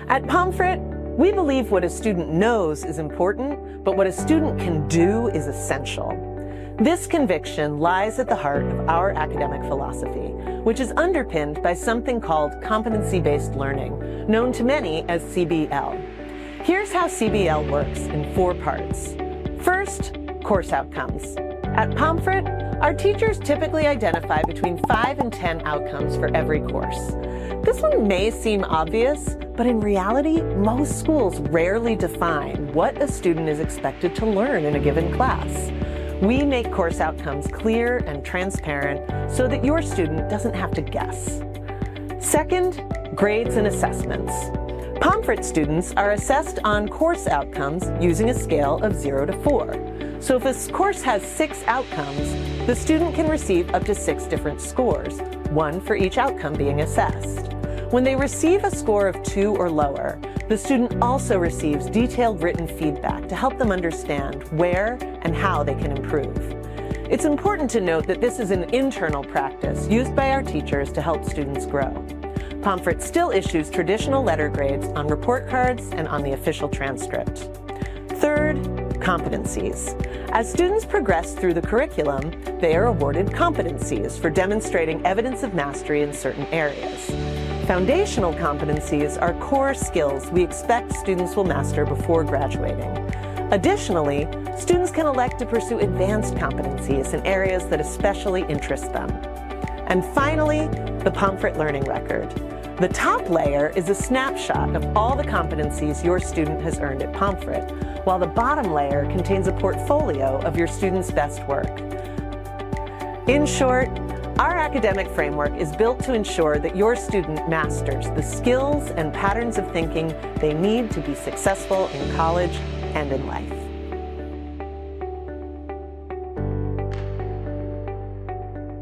At Pomfret, we believe what a student knows is important, but what a student can do is essential. This conviction lies at the heart of our academic philosophy, which is underpinned by something called competency-based learning, known to many as CBL. Here's how CBL works in 4 parts. First, course outcomes. At Pomfret, our teachers typically identify between 5 and 10 outcomes for every course. This one may seem obvious, but in reality, most schools rarely define what a student is expected to learn in a given class. We make course outcomes clear and transparent so that your student doesn't have to guess. Second, grades and assessments. Pomfret students are assessed on course outcomes using a scale of 0 to 4. So if a course has 6 outcomes, the student can receive up to 6 different scores, 1 for each outcome being assessed. When they receive a score of 2 or lower, the student also receives detailed written feedback to help them understand where and how they can improve. It's important to note that this is an internal practice used by our teachers to help students grow. Pomfret still issues traditional letter grades on report cards and on the official transcript. Third, competencies. As students progress through the curriculum, they are awarded competencies for demonstrating evidence of mastery in certain areas. Foundational competencies are core skills we expect students will master before graduating. Additionally, students can elect to pursue advanced competencies in areas that especially interest them. And finally, the Pomfret Learning Record. The top layer is a snapshot of all the competencies your student has earned at Pomfret, while the bottom layer contains a portfolio of your student's best work. In short, our academic framework is built to ensure that your student masters the skills and patterns of thinking they need to be successful in college and in life.